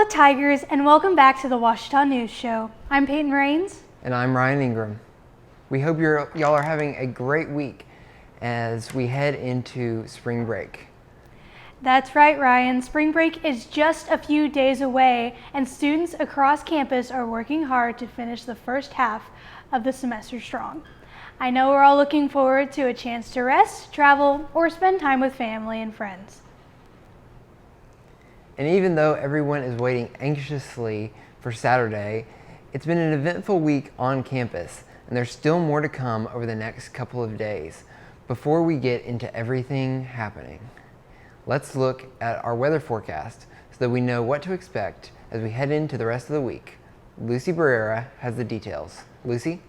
Tigers, and welcome back to the Ouachita News Show. I'm Peyton Rains. And I'm Ryan Ingram. We hope y'all are having a great week as we head into spring break. That's right, Ryan. Spring break is just a few days away, and students across campus are working hard to finish the first half of the semester strong. I know we're all looking forward to a chance to rest, travel, or spend time with family and friends. And even though everyone is waiting anxiously for Saturday, it's been an eventful week on campus, and there's still more to come over the next couple of days before we get into everything happening. Let's look at our weather forecast so that we know what to expect as we head into the rest of the week. Lucy Barrera has the details. Lucy?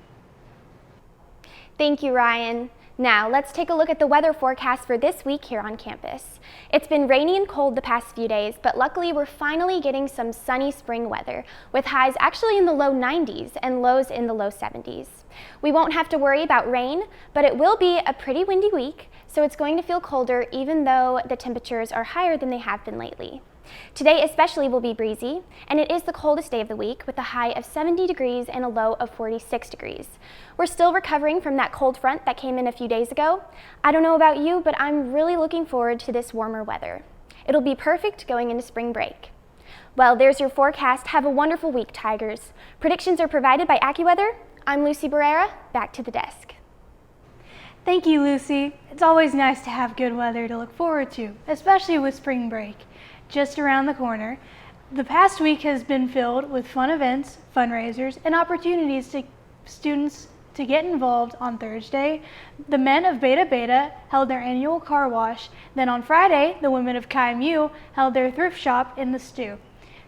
Thank you, Ryan. Now, let's take a look at the weather forecast for this week here on campus. It's been rainy and cold the past few days, but luckily we're finally getting some sunny spring weather, with highs actually in the low 90s and lows in the low 70s. We won't have to worry about rain, but it will be a pretty windy week, so it's going to feel colder even though the temperatures are higher than they have been lately. Today especially will be breezy, and it is the coldest day of the week with a high of 70 degrees and a low of 46 degrees. We're still recovering from that cold front that came in a few days ago. I don't know about you, but I'm really looking forward to this warmer weather. It'll be perfect going into spring break. Well, there's your forecast. Have a wonderful week, Tigers. Predictions are provided by AccuWeather. I'm Lucy Barrera. Back to the desk. Thank you, Lucy. It's always nice to have good weather to look forward to, especially with spring break just around the corner. The past week has been filled with fun events, fundraisers, and opportunities to students to get involved. On Thursday, the men of Beta Beta held their annual car wash. Then on Friday, the women of Chi Mu held their thrift shop in the stew.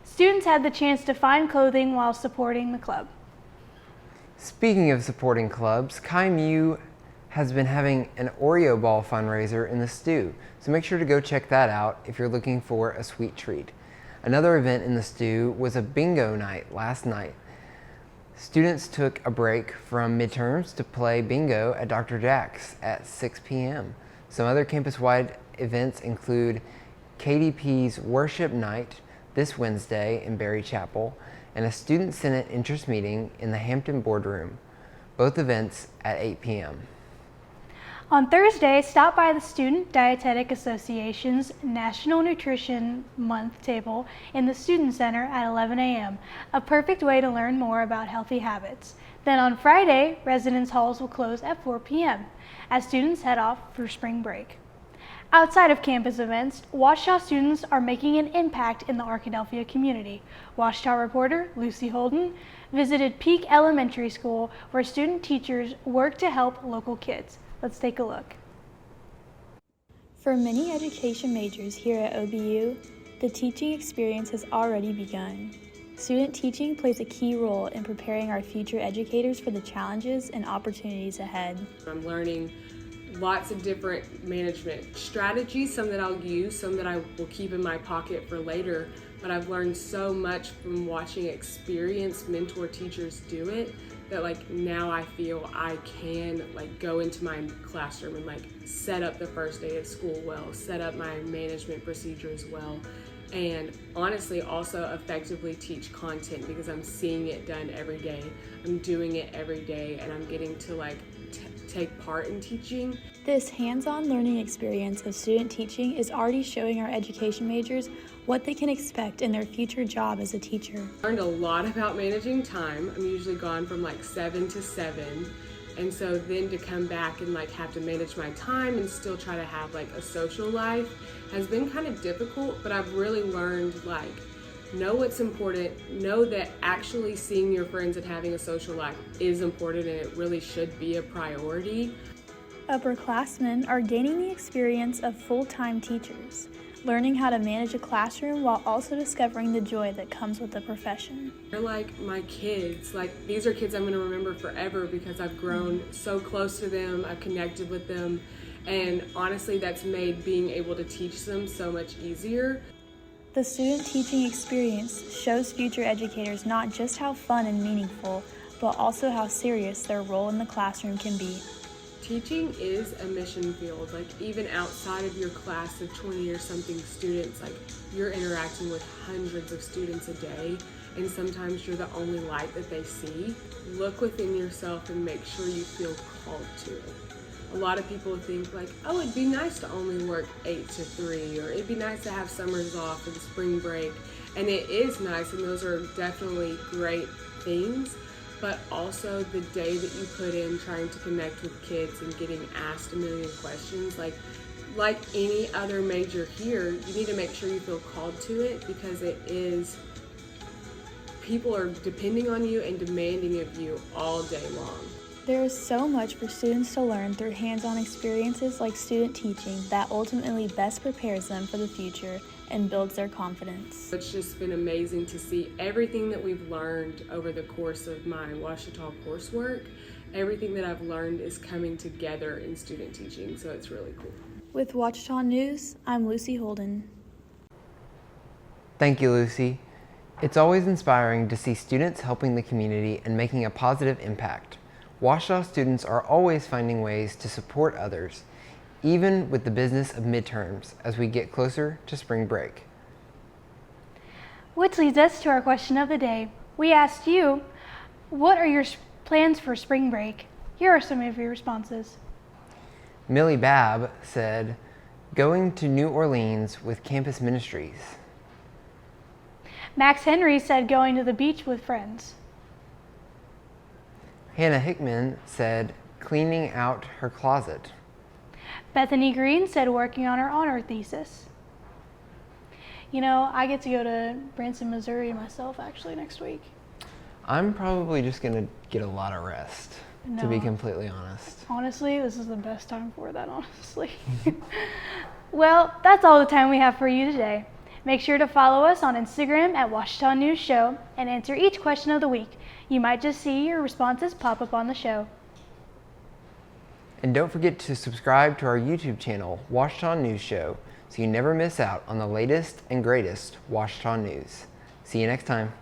Students had the chance to find clothing while supporting the club. Speaking of supporting clubs, Chi Mu has been having an Oreo ball fundraiser in the stew, so make sure to go check that out if you're looking for a sweet treat. Another event in the stew was a bingo night last night. Students took a break from midterms to play bingo at Dr. Jack's at 6 p.m. Some other campus-wide events include KDP's Worship Night this Wednesday in Berry Chapel and a Student Senate interest meeting in the Hampton Boardroom, both events at 8 p.m. On Thursday, stop by the Student Dietetic Association's National Nutrition Month table in the Student Center at 11 a.m., a perfect way to learn more about healthy habits. Then on Friday, residence halls will close at 4 p.m. as students head off for spring break. Outside of campus events, Ouachita students are making an impact in the Arkadelphia community. Ouachita reporter Lucy Holden visited Peak Elementary School, where student teachers work to help local kids. Let's take a look. For many education majors here at OBU, the teaching experience has already begun. Student teaching plays a key role in preparing our future educators for the challenges and opportunities ahead. I'm learning lots of different management strategies, some that I'll use, some that I will keep in my pocket for later, but I've learned so much from watching experienced mentor teachers do it that now I feel I can go into my classroom and set up the first day of school well, set up my management procedures well, and honestly also effectively teach content because I'm seeing it done every day. I'm doing it every day and I'm getting to take part in teaching. This hands-on learning experience of student teaching is already showing our education majors what they can expect in their future job as a teacher. I learned a lot about managing time. I'm usually gone from 7 to 7. And so then to come back and have to manage my time and still try to have a social life has been kind of difficult, but I've really learned know what's important, know that actually seeing your friends and having a social life is important and it really should be a priority. Upperclassmen are gaining the experience of full-time teachers, learning how to manage a classroom while also discovering the joy that comes with the profession. They're like my kids. These are kids I'm going to remember forever because I've grown so close to them, I've connected with them, and honestly that's made being able to teach them so much easier. The student teaching experience shows future educators not just how fun and meaningful, but also how serious their role in the classroom can be. teaching is a mission field. Like, even outside of your class of 20 or something students, like, you're interacting with hundreds of students a day, and sometimes you're the only light that they see. Look within yourself and make sure you feel called to it. A lot of people think like, oh, it'd be nice to only work 8 to 3, or it'd be nice to have summers off and spring break. And it is nice, and those are definitely great things. But also the day that you put in trying to connect with kids and getting asked a million questions, like any other major here, you need to make sure you feel called to it, because it is, people are depending on you and demanding of you all day long. There is so much for students to learn through hands-on experiences like student teaching that ultimately best prepares them for the future and builds their confidence. It's just been amazing to see everything that we've learned over the course of my Ouachita coursework. Everything that I've learned is coming together in student teaching, so it's really cool. With Ouachita News, I'm Lucy Holden. Thank you, Lucy. It's always inspiring to see students helping the community and making a positive impact. Ouachita students are always finding ways to support others, even with the business of midterms as we get closer to spring break. Which leads us to our question of the day. We asked you, what are your plans for spring break? Here are some of your responses. Millie Babb said, going to New Orleans with Campus Ministries. Max Henry said going to the beach with friends. Hannah Hickman said, cleaning out her closet. Bethany Green said working on her honor thesis. You know, I get to go to Branson, Missouri myself actually next week. I'm probably just going to get a lot of rest, to be No. completely honest. Honestly, this is the best time for that, honestly. Well, that's all the time we have for you today. Make sure to follow us on Instagram at Ouachita News Show and answer each question of the week. You might just see your responses pop up on the show. And don't forget to subscribe to our YouTube channel, Ouachita News Show, so you never miss out on the latest and greatest Ouachita news. See you next time.